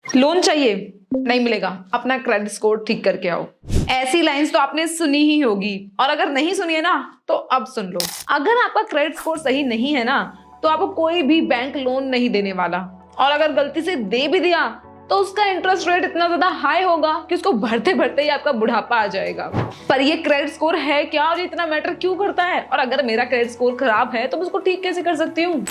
Loan चाहिए, नहीं मिलेगा, अपना क्रेडिट स्कोर ठीक करके आओ। ऐसी लाइंस तो आपने सुनी ही होगी, और अगर नहीं सुनी है ना तो अब सुन लो। अगर आपका क्रेडिट स्कोर सही नहीं है ना तो आपको कोई भी बैंक लोन नहीं देने वाला, और अगर गलती से दे भी दिया तो उसका इंटरेस्ट रेट इतना ज्यादा हाई होगा कि उसको भरते भरते ही आपका बुढ़ापा आ जाएगा। पर ये क्रेडिट स्कोर है क्या, और ये इतना मैटर क्यों करता है, और अगर मेरा क्रेडिट स्कोर खराब है तो मैं उसको ठीक कैसे कर सकती हूँ?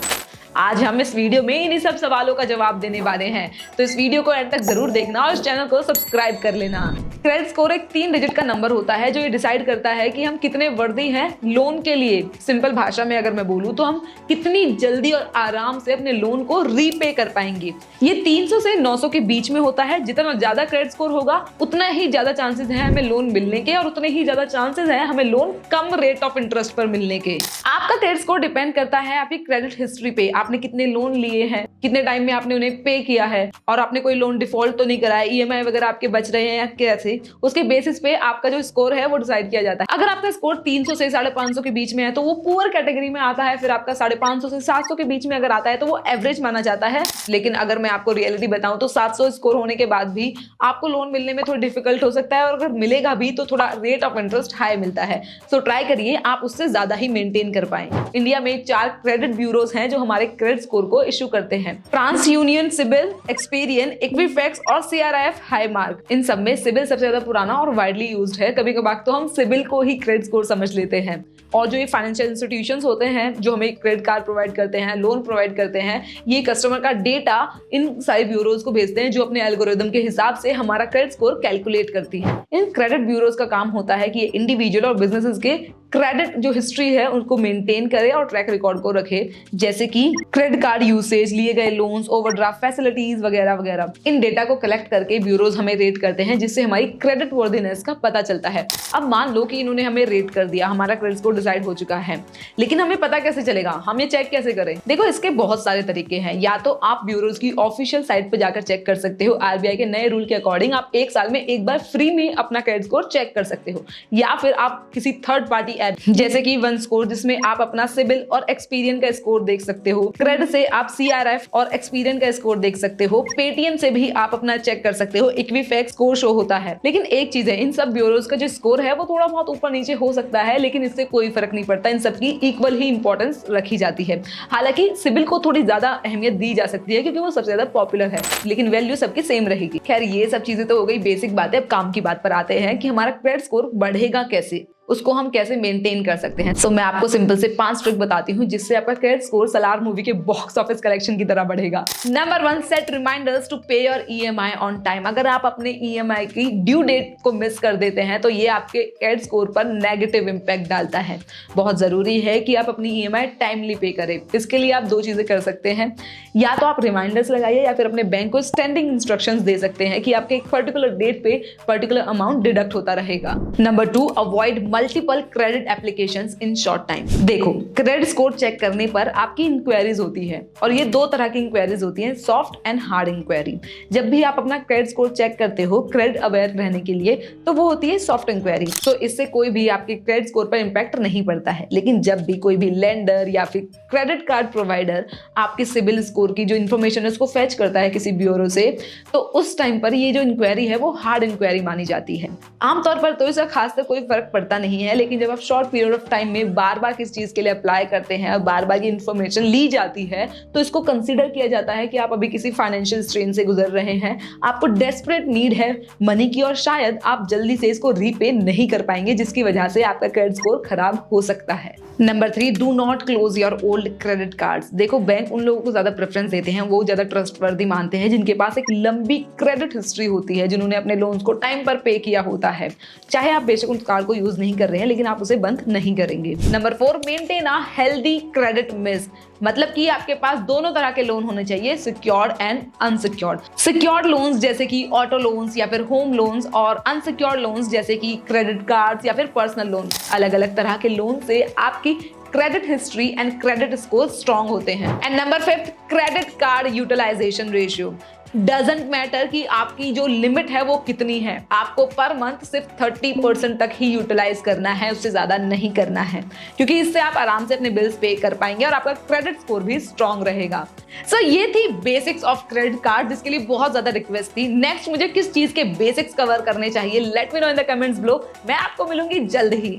आज हम इस वीडियो में इन्हीं सब सवालों का जवाब देने वाले हैं, तो इस वीडियो को एंड तक जरूर देखना और इस चैनल को सब्सक्राइब कर लेना। क्रेडिट स्कोर एक 3 डिजिट का नंबर होता है जो ये डिसाइड करता है कि हम कितने वर्दी हैं लोन के लिए। सिंपल भाषा में अगर मैं बोलूं तो हम कितनी जल्दी और आराम से अपने लोन को रीपे कर पाएंगे। ये 300 से 900 के बीच में होता है। जितना ज्यादा क्रेडिट स्कोर होगा उतना ही ज्यादा चांसेस है हमें लोन मिलने के, और उतने ही ज्यादा चांसेस है हमें loan come rate of interest पर मिलने के। आपका क्रेडिट स्कोर डिपेंड करता है आपकी क्रेडिट हिस्ट्री पे, आपने कितने लोन लिए हैं, कितने टाइम में आपने उन्हें पे किया है, और आपने कोई लोन डिफॉल्ट तो नहीं कराया, ईएमआई वगैरह आपके बच रहे हैं या कैसे। उसके बेसिस पे आपका जो स्कोर है वो डिसाइड किया जाता है। अगर आपका स्कोर 300 से 550 के बीच में है तो वो पुअर कैटेगरी में आता है। फिर आपका 550 से 700 के बीच में अगर आता है तो वो एवरेज माना जाता है। लेकिन अगर मैं आपको रियलिटी बताऊं तो 700 स्कोर होने के बाद भी आपको लोन मिलने में थोड़ा डिफिकल्ट हो सकता है, और अगर मिलेगा भी तो थोड़ा रेट ऑफ इंटरेस्ट हाई मिलता है। सो ट्राई करिए आप उससे ज्यादा ही मेंटेन कर पाए। इंडिया में 4 क्रेडिट ब्यूरोज हैं जो हमारे क्रेडिट स्कोर को इशू करते हैं: TransUnion, CIBIL, Experian, Equifax और सीआरआईएफ हाईमार्क। इन सब में सिबिल सबसे ज्यादा पुराना और वाइडली यूज्ड है। कभी कभार तो हम सिबिल को ही क्रेडिट स्कोर समझ लेते हैं। और जो ये फाइनेंशियल इंस्टीट्यूशंस होते हैं जो हमें क्रेडिट कार्ड प्रोवाइड करते हैं, लोन प्रोवाइड करते हैं, ये कस्टमर का डेटा इन सारे ब्यूरोज को भेजते हैं जो अपने एल्गोरिदम के हिसाब से हमारा क्रेडिट स्कोर कैलकुलेट करती है। इन क्रेडिट ब्यूरोज का काम होता है कि ये इंडिविजुअल और बिजनेसेस के क्रेडिट जो हिस्ट्री है उनको मेंटेन करे और ट्रैक रिकॉर्ड को रखे, जैसे कि क्रेडिट कार्ड यूसेज, लिए गए लोन्स, ओवरड्राफ्ट फैसिलिटीज वगैरह वगैरह। इन डेटा को कलेक्ट करके ब्यूरोज हमें रेट करते हैं, जिससे हमारी क्रेडिट वर्दीनेस का पता चलता है। अब मान लो कि इन्होंने हमें रेट कर दिया, हमारा क्रेडिट स्कोर डिसाइड हो चुका है, लेकिन हमें पता कैसे चलेगा, हम ये चेक कैसे करें? देखो, इसके बहुत सारे तरीके हैं। या तो आप ब्यूरोज की ऑफिशियल साइट पर जाकर चेक कर सकते हो। आरबीआई के नए रूल के अकॉर्डिंग आप 1 साल में एक बार फ्री में अपना क्रेडिट स्कोर चेक कर सकते हो। या फिर आप किसी थर्ड पार्टी ऐप जैसे कि वन स्कोर, जिसमें आप अपना सिबिल और एक्सपीरियन का स्कोर देख सकते हो। क्रेडिट से आप सीआरएफ और एक्सपीरियन का स्कोर देख सकते हो। पेटीएम से भी आप अपना चेक कर सकते हो, इक्विफैक्स स्कोर शो होता है। लेकिन एक चीज है, इन सब ब्यूरोज का जो स्कोर है वो थोड़ा बहुत ऊपर नीचे हो सकता है, लेकिन इससे कोई फर्क नहीं पड़ता। इन सबकी इक्वल ही इंपॉर्टेंस रखी जाती है। हालांकि सिबिल को थोड़ी ज्यादा अहमियत दी जा सकती है क्योंकि वो सबसे ज्यादा पॉपुलर है, लेकिन वैल्यू सबकी सेम रहेगी। खैर, ये सब चीजें तो हो गई बेसिक बातें। अब काम की बात पर आते हैं कि हमारा क्रेडिट स्कोर बढ़ेगा कैसे, उसको हम कैसे मेंटेन कर सकते हैं। सो मैं आपको सिंपल से 5 ट्रिक बताती हूँ जिससे आपका क्रेडिट स्कोर सलार मूवी के बॉक्स ऑफिस कलेक्शन की तरह बढ़ेगा। नंबर 1, सेट रिमाइंडर्स टू पे योर ईएमआई ऑन टाइम। अगर आप अपने ईएमआई की ड्यू डेट को मिस कर देते हैं तो ये आपके क्रेडिट स्कोर पर नेगेटिव इंपैक्ट डालता है। बहुत जरूरी है कि आप अपनी ईएमआई टाइमली पे करें। इसके लिए आप 2 चीजें कर सकते हैं, या तो आप रिमाइंडर्स लगाइए या फिर अपने बैंक को स्टैंडिंग इंस्ट्रक्शंस दे सकते हैं कि आपके एक पर्टिकुलर डेट पे पर्टिकुलर अमाउंट डिडक्ट होता रहेगा। Number 2, avoid multiple credit applications in short time. देखो, क्रेडिट स्कोर चेक करने पर आपकी इंक्वायरीज होती है, और ये 2 तरह की इंक्वायरीज होती हैं, सॉफ्ट एंड हार्ड इंक्वायरी। जब भी आप अपना क्रेडिट स्कोर चेक करते हो क्रेडिट अवेयर रहने के लिए, तो वो होती है सॉफ्ट इंक्वायरी। तो इससे कोई भी आपके क्रेडिट स्कोर पर इंपैक्ट नहीं पड़ता है। लेकिन जब भी कोई भी लेंडर या फिर क्रेडिट कार्ड प्रोवाइडर आपके सिबिल स्कोर की जो इन्फॉर्मेशन है उसको फेच करता है किसी ब्यूरो से, तो उस टाइम पर ये जो इंक्वायरी है वो हार्ड इंक्वायरी मानी जाती है। आमतौर पर तो इसका खासकर कोई फर्क पड़ता नहीं है, लेकिन जब आप शॉर्ट पीरियड ऑफ टाइम में बार बार किस चीज के लिए अप्लाई करते हैं और बार बार ये इन्फॉर्मेशन ली जाती है, तो इसको कंसीडर किया जाता है कि आप अभी किसी फाइनेंशियल स्ट्रेन से गुजर रहे हैं, आपको डेस्परेट नीड है मनी की, और शायद आप जल्दी से इसको रीपे नहीं कर पाएंगे, जिसकी वजह से आपका क्रेडिट स्कोर खराब हो सकता है। Number 3, do not close your old credit cards. देखो, बैंक उन लोगों को ज्यादा प्रेफरेंस देते हैं, वो ज्यादा ट्रस्टवर्दी मानते हैं जिनके पास एक लंबी क्रेडिट हिस्ट्री होती है, जिन्होंने अपने लोन्स को टाइम पर पे किया होता है। चाहे आप बेशक उस कार्ड को यूज नहीं कर रहे हैं, लेकिन आप उसे बंद नहीं करेंगे। Number 4, maintain a healthy credit mix. मतलब कि आपके पास दोनों तरह के लोन होने चाहिए, secured and unsecured. Secured loans जैसे कि ऑटो लोन्स या फिर होम लोन्स, और अनसिक्योर्ड लोन्स जैसे कि क्रेडिट कार्ड्स या फिर पर्सनल लोन। अलग अलग तरह के लोन से आपकी credit history and credit score strong होते हैं। And number 5, credit card utilisation ratio. Doesn't matter कि आपकी जो लिमिट है वो कितनी है, आपको पर मंथ सिर्फ 30% तक ही यूटिलाइज करना है, उससे ज्यादा नहीं करना है, क्योंकि इससे आप आराम से अपने बिल्स पे कर पाएंगे और आपका क्रेडिट स्कोर भी स्ट्रांग रहेगा। सो ये थी बेसिक्स ऑफ क्रेडिट कार्ड, जिसके लिए बहुत ज्यादा रिक्वेस्ट थी। नेक्स्ट मुझे किस चीज के बेसिक्स कवर करने चाहिए, let me know in the comments below. मैं आपको मिलूंगी जल्द ही।